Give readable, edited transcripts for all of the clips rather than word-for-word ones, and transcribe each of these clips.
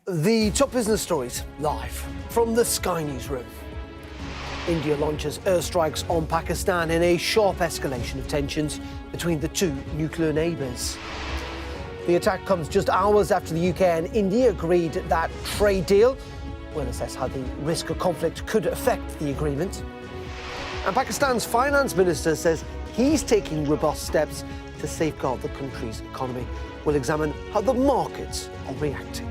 The top business stories live from the Sky News room. India launches airstrikes on Pakistan in a sharp escalation of tensions between the two nuclear neighbours. The attack comes just hours after the UK and India agreed that trade deal. We'll assess how the risk of conflict could affect the agreement. And Pakistan's finance minister says he's taking robust steps to safeguard the country's economy. We'll examine how the markets are reacting.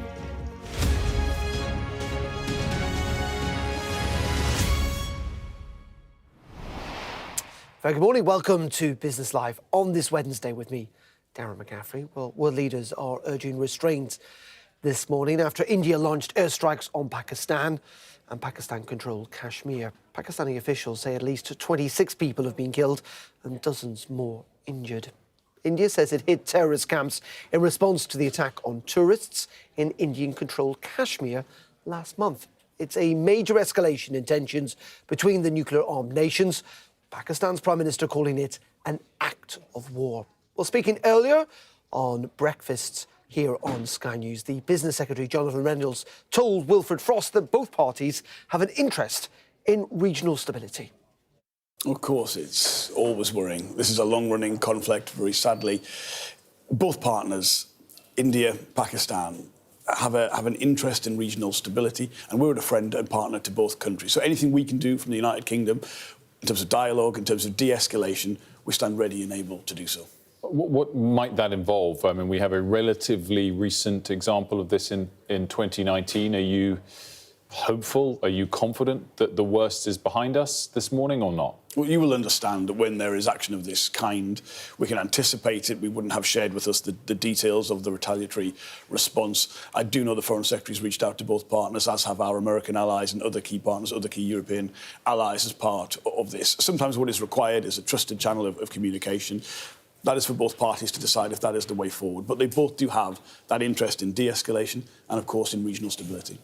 Very good morning. Welcome to Business Live on this Wednesday with me, Darren McCaffrey. Well, world leaders are urging restraint this morning after India launched airstrikes on Pakistan and Pakistan-controlled Kashmir. Pakistani officials say at least 26 people have been killed and dozens more injured. India says it hit terrorist camps in response to the attack on tourists in Indian-controlled Kashmir last month. It's a major escalation in tensions between the nuclear-armed nations. Pakistan's Prime Minister calling it an act of war. Well, speaking earlier on breakfasts here on Sky News, the Business Secretary, Jonathan Reynolds, told Wilfred Frost that both parties have an interest in regional stability. Of course, it's always worrying. This is a long-running conflict, very sadly. Both partners, India, Pakistan, have an interest in regional stability, and we're a friend and partner to both countries. So anything we can do from the United Kingdom in terms of dialogue, in terms of de-escalation, we stand ready and able to do so. What might that involve? I mean, we have a relatively recent example of this in 2019. Are you hopeful? Are you confident that the worst is behind us this morning or not? Well, you will understand that when there is action of this kind, we can anticipate it. We wouldn't have shared with us the details of the retaliatory response. I do know the Foreign Secretary's reached out to both partners, as have our American allies and other key partners, other key European allies as part of this. Sometimes what is required is a trusted channel of communication. That is for both parties to decide if that is the way forward. But they both do have that interest in de-escalation and, of course, in regional stability.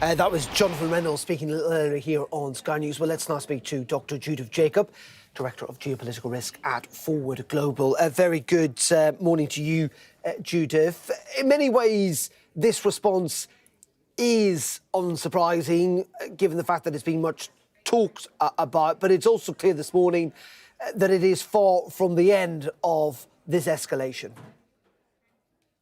That was Jonathan Reynolds speaking a little earlier here on Sky News. Well, let's now speak to Dr. Judith Jacob, Director of Geopolitical Risk at Forward Global. A very good morning to you, Judith. In many ways, this response is unsurprising, given the fact that it's been much talked about, but it's also clear this morning that it is far from the end of this escalation.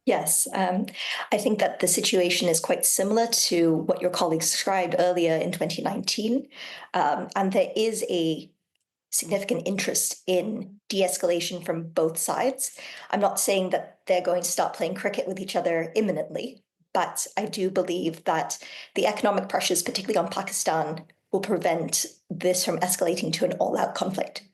Yes, I think that the situation is quite similar to what your colleagues described earlier in 2019. And there is a significant interest in de-escalation from both sides. I'm not saying that they're going to start playing cricket with each other imminently, but I do believe that the economic pressures, particularly on Pakistan, will prevent this from escalating to an all-out conflict.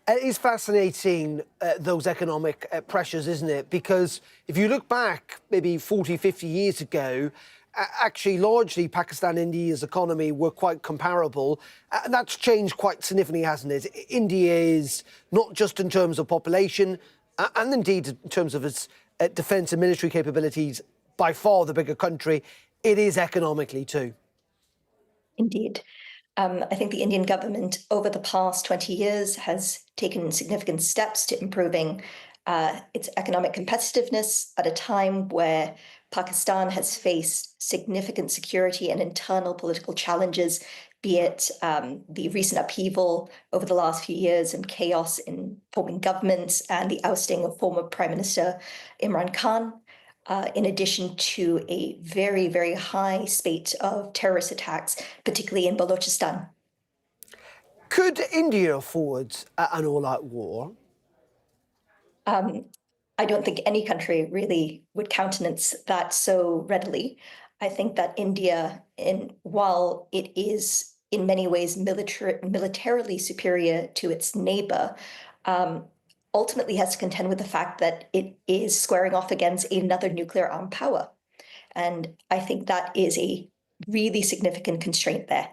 It is fascinating, those economic pressures, isn't it? Because if you look back maybe 40, 50 years ago, actually largely Pakistan and India's economy were quite comparable. And that's changed quite significantly, hasn't it? India is, not just in terms of population, and indeed in terms of its defence and military capabilities, by far the bigger country. It is economically too. Indeed. I think the Indian government over the past 20 years has taken significant steps to improving its economic competitiveness at a time where Pakistan has faced significant security and internal political challenges, be it the recent upheaval over the last few years and chaos in forming governments and the ousting of former Prime Minister Imran Khan. In addition to a very, very high spate of terrorist attacks, particularly in Balochistan. Could India afford an all-out war? I don't think any country really would countenance that so readily. I think that India, while it is in many ways militarily superior to its neighbor, ultimately has to contend with the fact that it is squaring off against another nuclear armed power. And I think that is a really significant constraint there.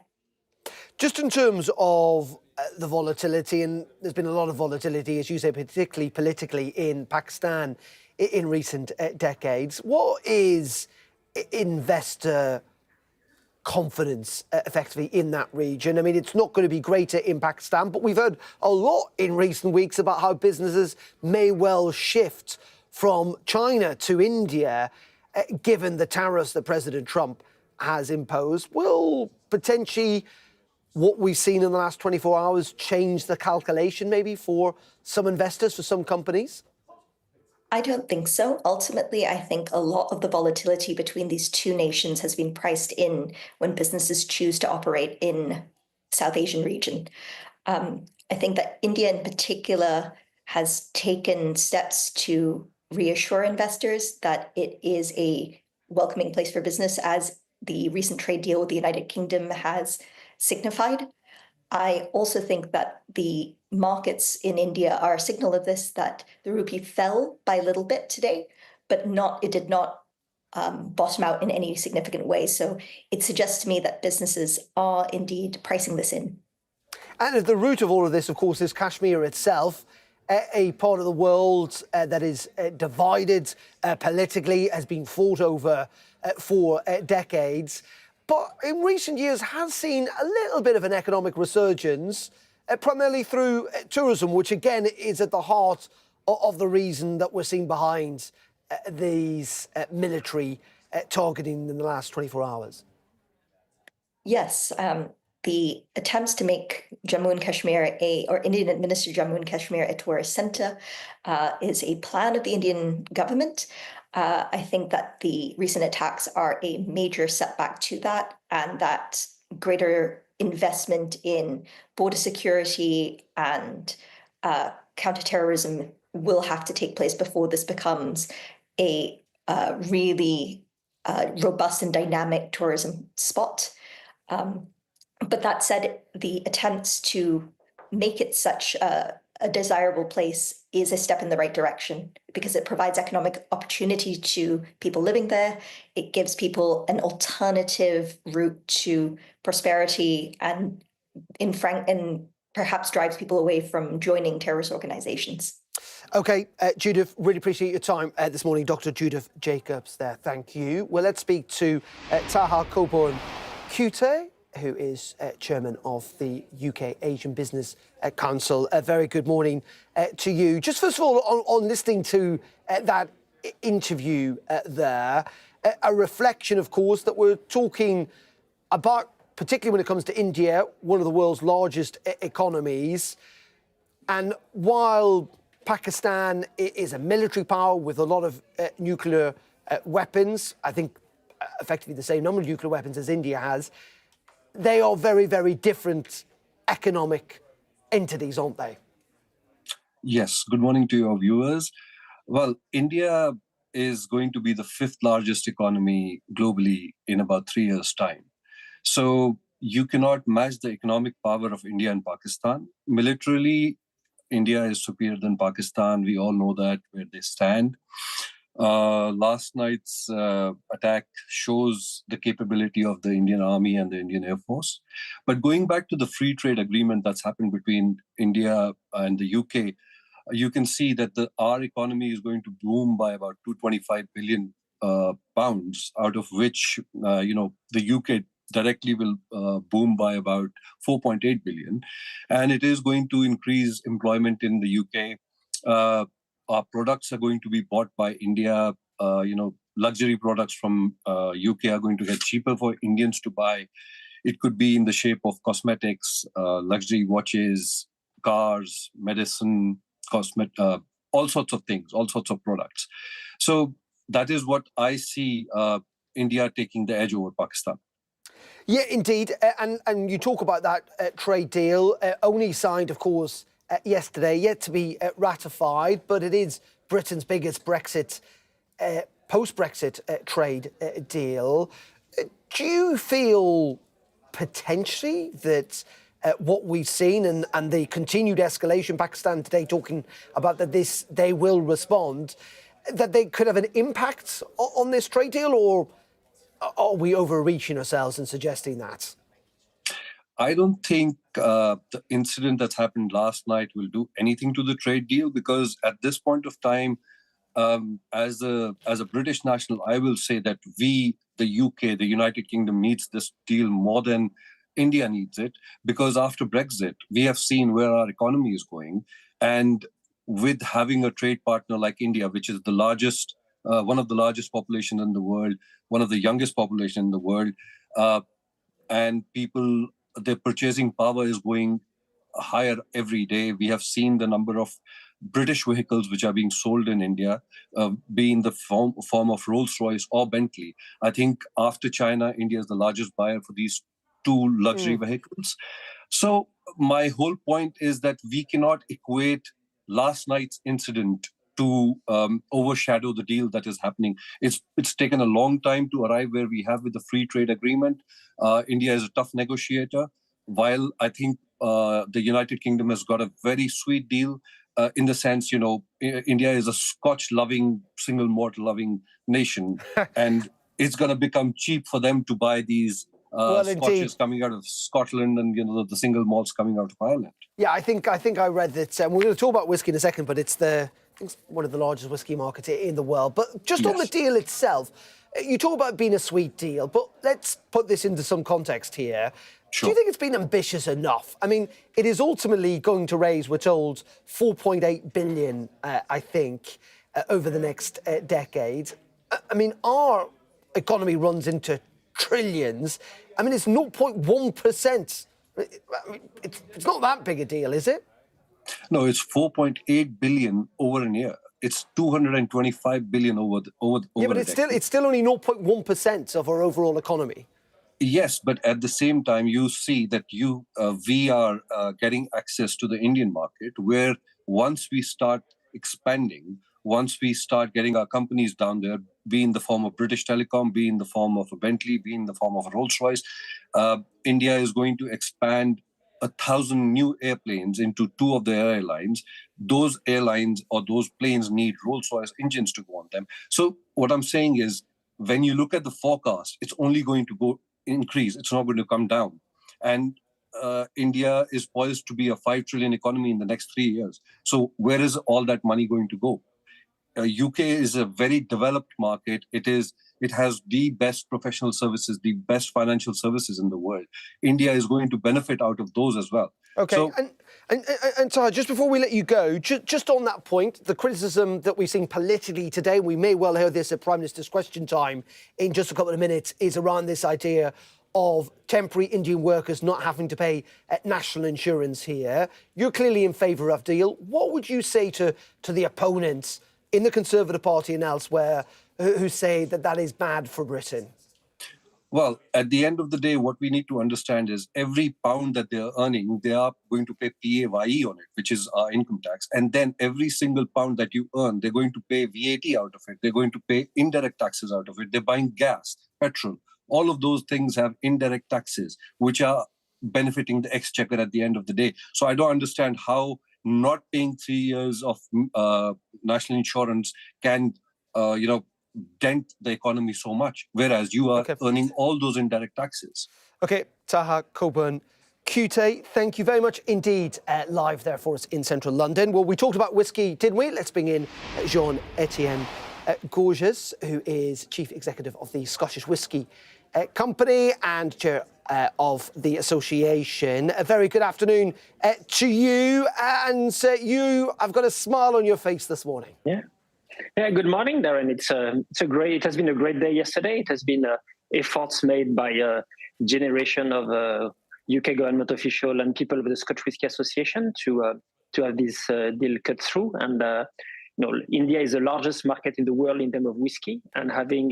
Just in terms of the volatility, and there's been a lot of volatility, as you say, particularly politically in Pakistan in recent decades, what is investor confidence effectively in that region? I mean, it's not going to be greater in Pakistan, but we've heard a lot in recent weeks about how businesses may well shift from China to India. given the tariffs that President Trump has imposed? Will potentially what we've seen in the last 24 hours change the calculation maybe for some investors, for some companies? I don't think so. Ultimately, I think a lot of the volatility between these two nations has been priced in when businesses choose to operate in South Asian region. I think that India in particular has taken steps to reassure investors that it is a welcoming place for business, as the recent trade deal with the United Kingdom has signified. I also think that the markets in India are a signal of this, that the rupee fell by a little bit today, but it did not bottom out in any significant way. So it suggests to me that businesses are indeed pricing this in. And at the root of all of this, of course, is Kashmir itself, a part of the world that is divided politically, has been fought over for decades, but in recent years has seen a little bit of an economic resurgence, primarily through tourism, which again is at the heart of the reason that we're seeing behind these military targeting in the last 24 hours. Yes, the attempts to make Jammu and Kashmir or Indian-administered Jammu and Kashmir a tourist center is a plan of the Indian government. I think that the recent attacks are a major setback to that, and that greater investment in border security and counterterrorism will have to take place before this becomes a really robust and dynamic tourism spot. But that said, the attempts to make it such a desirable place is a step in the right direction, because it provides economic opportunity to people living there. It gives people an alternative route to prosperity, and perhaps drives people away from joining terrorist organizations. OK, Judith, really appreciate your time this morning. Dr. Judith Jacobs there, thank you. Well, let's speak to Taha Coburn-Cute, who is chairman of the UK Asian Business Council. A very good morning to you. Just first of all, on listening to that interview there, a reflection, of course, that we're talking about, particularly when it comes to India, one of the world's largest economies. And while Pakistan is a military power with a lot of nuclear weapons, I think effectively the same number of nuclear weapons as India has, they are very, very different economic entities, aren't they? Yes. Good morning to your viewers. Well, India is going to be the fifth largest economy globally in about 3 years' time. So you cannot match the economic power of India and Pakistan. Militarily, India is superior than Pakistan. We all know that, where they stand. Last night's attack shows the capability of the Indian Army and the Indian Air Force. But going back to the free trade agreement that's happened between India and the UK, you can see that our economy is going to boom by about 225 billion pounds, out of which the UK directly will boom by about 4.8 billion. And it is going to increase employment in the UK. Our products are going to be bought by India. Luxury products from UK are going to get cheaper for Indians to buy. It could be in the shape of cosmetics, luxury watches, cars, medicine, all sorts of things, all sorts of products. So that is what I see India taking the edge over Pakistan. Yeah, indeed. And you talk about that trade deal, only signed, of course, yesterday, yet to be ratified, but it is Britain's biggest post-Brexit trade deal. Do you feel potentially that what we've seen and the continued escalation, Pakistan today talking about that they will respond, that they could have an impact on this trade deal, or are we overreaching ourselves in suggesting that? I don't think the incident that's happened last night will do anything to the trade deal, because at this point of time, as a British national, I will say that we, the UK, the United Kingdom, needs this deal more than India needs it, because after Brexit, we have seen where our economy is going. And with having a trade partner like India, which is the largest one of the largest populations in the world, one of the youngest population in the world, and people, their purchasing power is going higher every day. We have seen the number of British vehicles which are being sold in India be in the form of Rolls-Royce or Bentley. I think after China, India is the largest buyer for these two luxury vehicles. So my whole point is that we cannot equate last night's incident to overshadow the deal that is happening. It's taken a long time to arrive where we have with the free trade agreement. India is a tough negotiator, while I think the United Kingdom has got a very sweet deal in the sense, India is a Scotch-loving, single malt-loving nation, and it's going to become cheap for them to buy these Scotches coming out of Scotland and the single malts coming out of Ireland. Yeah, I think I read that. We're going to talk about whiskey in a second, but it's one of the largest whiskey markets in the world. But just on the deal itself, you talk about being a sweet deal, but let's put this into some context here. Sure. Do you think it's been ambitious enough? I mean, it is ultimately going to raise, we're told, 4.8 billion, I think, over the next decade. I mean, our economy runs into trillions. I mean, it's 0.1%. It's not that big a deal, is it? No, it's 4.8 billion over a year. It's 225 billion over yeah, but it's still only 0.1% of our overall economy. Yes, but at the same time, you see that we are getting access to the Indian market, where once we start expanding, once we start getting our companies down there, be in the form of British Telecom, be in the form of a Bentley, be in the form of a Rolls-Royce, India is going to expand 1,000 new airplanes into two of the airlines. Those airlines or those planes need Rolls-Royce engines to go on them. So what I'm saying is, when you look at the forecast, it's only going to increase. It's not going to come down. And India is poised to be a 5 trillion economy in the next 3 years. So where is all that money going to go? UK is a very developed market. It has the best professional services, the best financial services in the world. India is going to benefit out of those as well. Okay, so, and Taha, just before we let you go, just on that point, the criticism that we've seen politically today, we may well hear this at Prime Minister's Question Time in just a couple of minutes, is around this idea of temporary Indian workers not having to pay national insurance here. You're clearly in favour of deal. What would you say to the opponents in the Conservative Party and elsewhere who say that is bad for Britain? Well, at the end of the day, what we need to understand is every pound that they're earning, they are going to pay PAYE on it, which is our income tax. And then every single pound that you earn, they're going to pay VAT out of it. They're going to pay indirect taxes out of it. They're buying gas, petrol. All of those things have indirect taxes, which are benefiting the exchequer at the end of the day. So I don't understand how not paying 3 years of national insurance can, dent the economy so much, whereas you are earning all those indirect taxes. Okay, Taha Coburn, QT, thank you very much indeed, live there for us in central London. Well, we talked about whiskey, didn't we? Let's bring in Jean-Etienne Gorges, who is Chief Executive of the Scottish Whisky Company and Chair of the association. A very good afternoon to you. And I've got a smile on your face this morning. Yeah, good morning, Darren. It has been a great day yesterday. It has been efforts made by a generation of UK government officials and people of the Scotch Whisky Association to have this deal cut through. And India is the largest market in the world in terms of whiskey, and having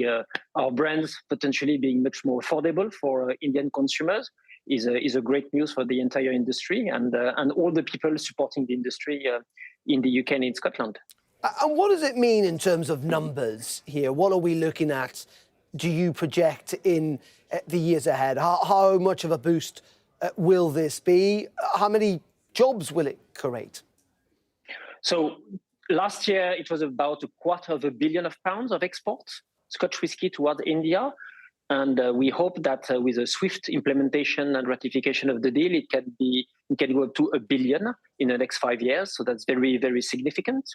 our brands potentially being much more affordable for Indian consumers is a great news for the entire industry and all the people supporting the industry in the UK and in Scotland. And what does it mean in terms of numbers here? What are we looking at, do you project, in the years ahead? How much of a boost will this be? How many jobs will it create? So last year, it was about £250 million of exports, Scotch whisky towards India. And we hope that with a swift implementation and ratification of the deal, it can go up to $1 billion in the next 5 years. So that's very, very significant.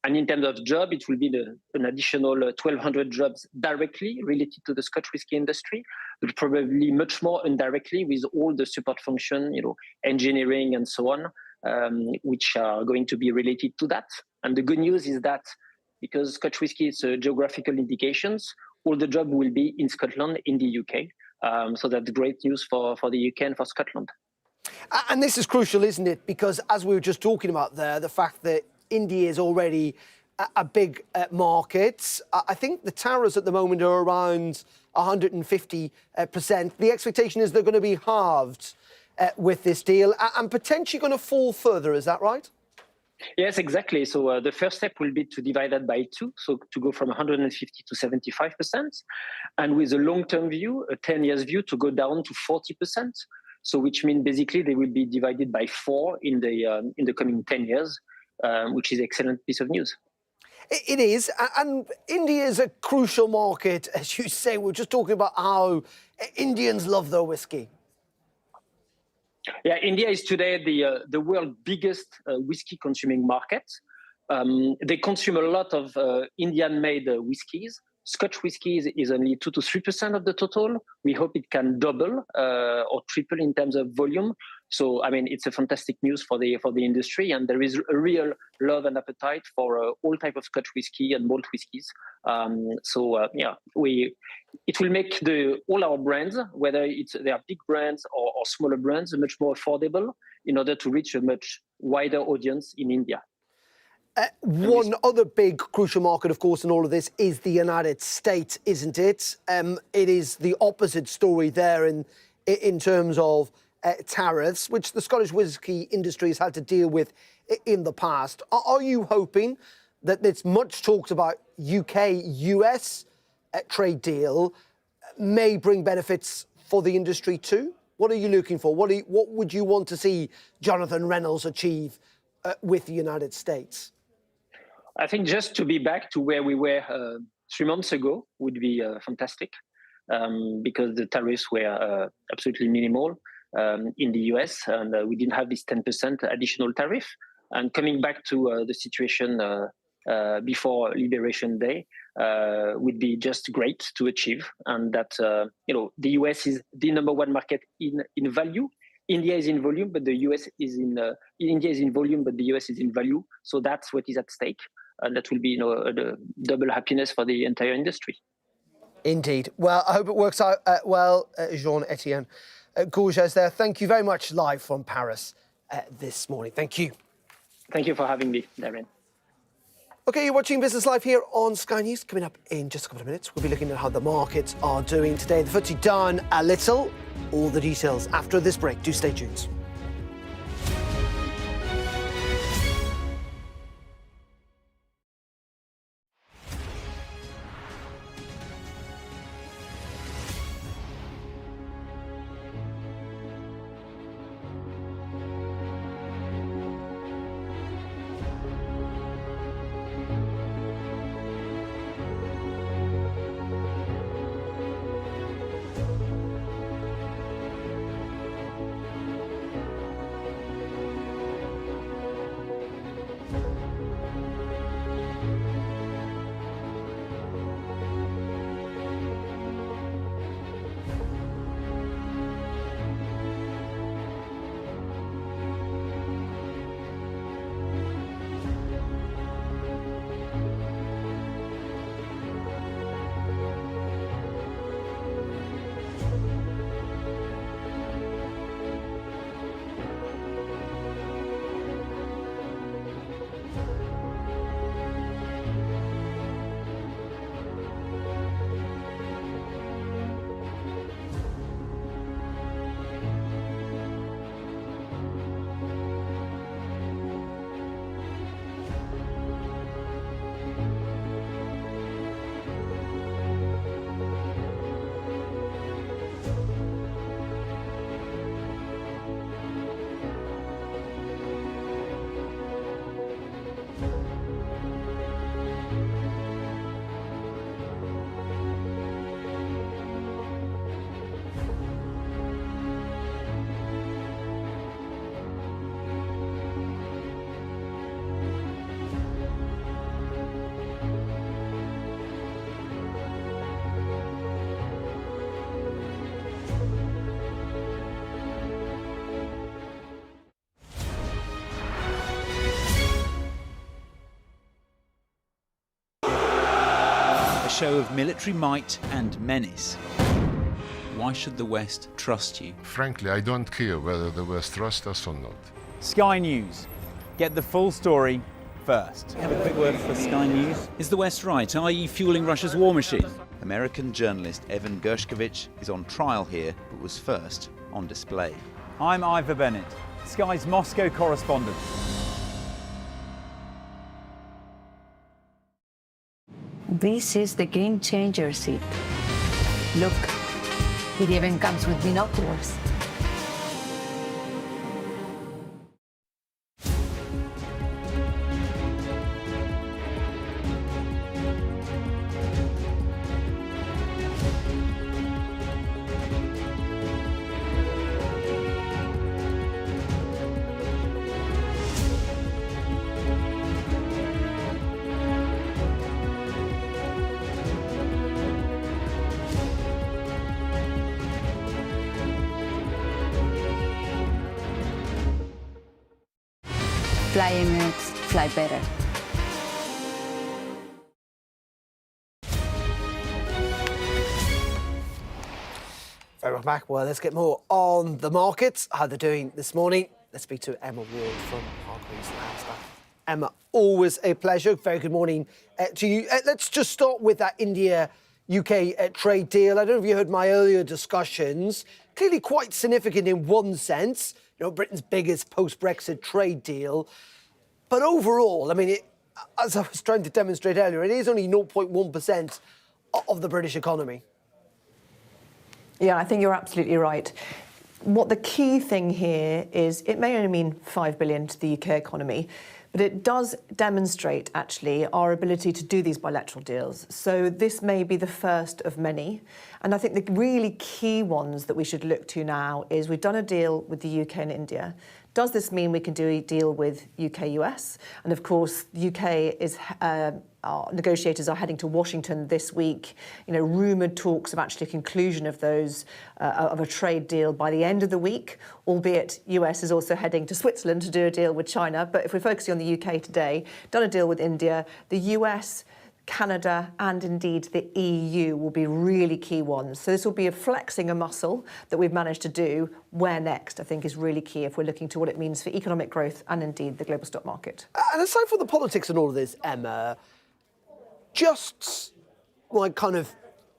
And in terms of job, it will be an additional 1,200 jobs directly related to the Scotch whisky industry, but probably much more indirectly with all the support function, engineering and so on, which are going to be related to that. And the good news is that because Scotch whisky is geographical indications. All the job will be in Scotland, in the UK. So that's great news for the UK and for Scotland. And this is crucial, isn't it? Because as we were just talking about there, the fact that India is already a big market. I think the tariffs at the moment are around 150%. The expectation is they're going to be halved with this deal and potentially going to fall further. Is that right? Yes, exactly. So the first step will be to divide that by 2, so to go from 150 to 75%, and with a long-term view, a 10 years view, to go down to 40%. So which means basically they will be divided by 4 in the coming 10 years, which is an excellent piece of news. It is, and India is a crucial market, as you say. We're just talking about how Indians love their whiskey. Yeah, India is today the world's biggest whiskey consuming market. They consume a lot of Indian-made whiskies. Scotch whiskey is only 2 to 3% of the total. We hope it can double or triple in terms of volume. So, I mean, it's a fantastic news for the industry, and there is a real love and appetite for all type of Scotch whiskey and malt whiskies. It will make all our brands, whether they are big brands or smaller brands, much more affordable in order to reach a much wider audience in India. One other big crucial market, of course, in all of this is the United States, isn't it? It is the opposite story there in terms of tariffs, which the Scottish whisky industry has had to deal with in the past. Are you hoping that this much talked about UK-US trade deal may bring benefits for the industry too? What are you looking for? What would you want to see Jonathan Reynolds achieve with the United States? I think just to be back to where we were 3 months ago would be fantastic, because the tariffs were absolutely minimal in the US, and we didn't have this 10% additional tariff. And coming back to the situation before Liberation Day would be just great to achieve, and that the US is the number 1 market in value. India is in volume, but the US is India is in volume, but the US is in value. So that's what is at stake, and that will be a double happiness for the entire industry. Indeed. Well, I hope it works out well, Jean-Etienne Courges there. Thank you very much, live from Paris this morning. Thank you. Thank you for having me, Darren. OK, you're watching Business Live here on Sky News. Coming up in just a couple of minutes, we'll be looking at how the markets are doing today. The FTSE down a little. All the details after this break. Do stay tuned. show of military might and menace. Why should the West trust you? Frankly, I don't care whether the West trusts us or not. Sky News. Get the full story first. Have a quick word for Sky News. Is the West right? Are you fueling Russia's war machine? American journalist Evan Gershkovich is on trial here, but was first on display. I'm Ivor Bennett, Sky's Moscow correspondent. This is the game changer seat. Look, it even comes with binoculars. Fly Emirates, fly better. Very much back. Well, let's get more on the markets, how they're doing this morning. Let's speak to Emma Ward from Hargreaves Lansdown. Emma, always a pleasure. Very good morning to you. Let's just start with that India-UK trade deal. I don't know if you heard my earlier discussions. Clearly quite significant in one sense. You know, Britain's biggest post-Brexit trade deal. But overall, I mean, as I was trying to demonstrate earlier, it is only 0.1% of the British economy. Yeah, I think you're absolutely right. What the key thing here is, it may only mean 5 billion to the UK economy, but it does demonstrate, actually, our ability to do these bilateral deals. So this may be the first of many. And I think the really key ones that we should look to now is we've done a deal with the UK and India. Does this mean we can do a deal with UK-US? And of course, the UK is, our negotiators are heading to Washington this week. You know, rumoured talks of actually a conclusion of those, of a trade deal by the end of the week, albeit US is also heading to Switzerland to do a deal with China. But if we're focusing on the UK today, done a deal with India, the US, Canada and indeed the EU will be really key ones. So this will be a flexing a muscle that we've managed to do. Where next, I think, is really key if we're looking to what it means for economic growth and indeed the global stock market. And aside from the politics and all of this, Emma, just like kind of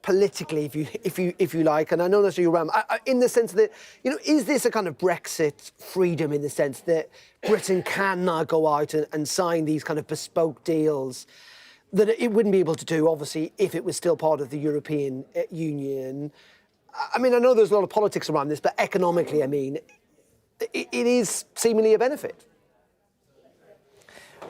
politically, if you like, and I know that's your realm, in the sense that, you know, is this a kind of Brexit freedom in the sense that Britain can now go out and sign these kind of bespoke deals that it wouldn't be able to do, obviously, if it was still part of the European Union? I mean, I know there's a lot of politics around this, but economically, I mean, it is seemingly a benefit.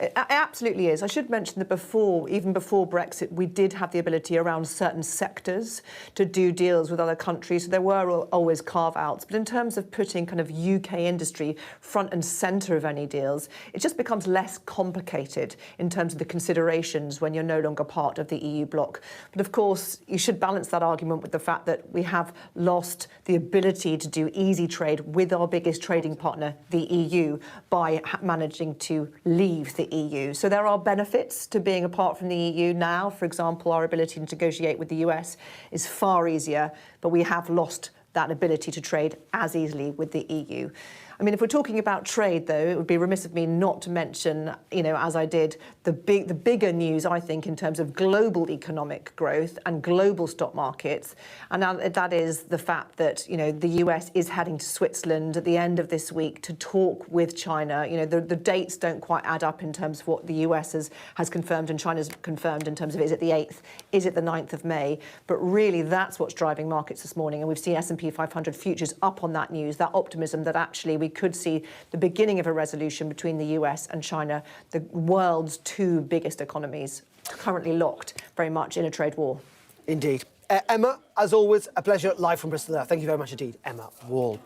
It absolutely is. I should mention that before, even before Brexit, we did have the ability around certain sectors to do deals with other countries. So there were always carve-outs. But in terms of putting kind of UK industry front and centre of any deals, it just becomes less complicated in terms of the considerations when you're no longer part of the EU bloc. But of course, you should balance that argument with the fact that we have lost the ability to do easy trade with our biggest trading partner, the EU, by managing to leave the EU. So there are benefits to being apart from the EU now. For example, our ability to negotiate with the US is far easier, but we have lost that ability to trade as easily with the EU. I mean, if we're talking about trade, though, it would be remiss of me not to mention, you know, as I did, the bigger news, I think, in terms of global economic growth and global stock markets. And that is the fact that, you know, the US is heading to Switzerland at the end of this week to talk with China. You know, the dates don't quite add up in terms of what the US has confirmed and China's confirmed in terms of, is it the 8th, is it the 9th of May? But really, that's what's driving markets this morning. And we've seen S&P 500 futures up on that news, that optimism that actually we could see the beginning of a resolution between the US and China, the world's two biggest economies, currently locked very much in a trade war. Indeed. Emma, as always, a pleasure, live from Bristol. Thank you very much indeed, Emma Wall.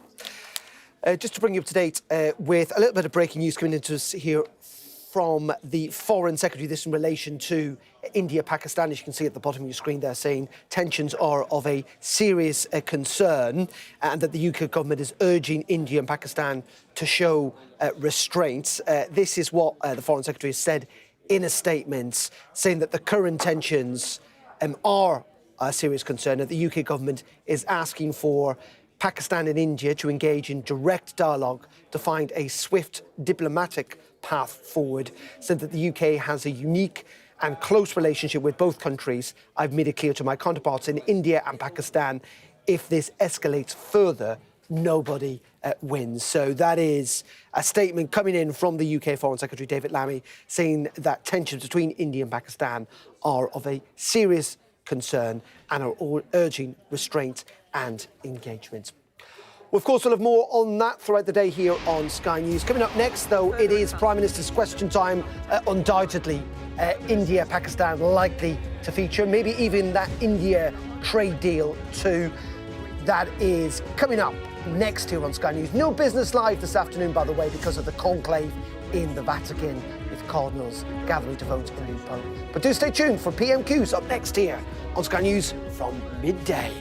Just to bring you up to date with a little bit of breaking news coming into us here from the Foreign Secretary, this in relation to India, Pakistan, as you can see at the bottom of your screen there, saying tensions are of a serious concern and that the UK government is urging India and Pakistan to show restraints. This is what the Foreign Secretary has said in a statement, saying that the current tensions are a serious concern, and the UK government is asking for Pakistan and India to engage in direct dialogue to find a swift diplomatic path forward, since that the UK has a unique and close relationship with both countries. I've made it clear to my counterparts in India and Pakistan, if this escalates further, nobody wins. So that is a statement coming in from the UK Foreign Secretary David Lammy, saying that tensions between India and Pakistan are of a serious concern and are all urging restraint and engagement. Well, of course, we'll have more on that throughout the day here on Sky News. Coming up next, though, it is Prime Minister's Question Time. Undoubtedly, India, Pakistan likely to feature, maybe even that India trade deal too. That is coming up next here on Sky News. No Business Live this afternoon, by the way, because of the conclave in the Vatican, with cardinals gathering to vote a new pope. But do stay tuned for PMQs up next here on Sky News from midday.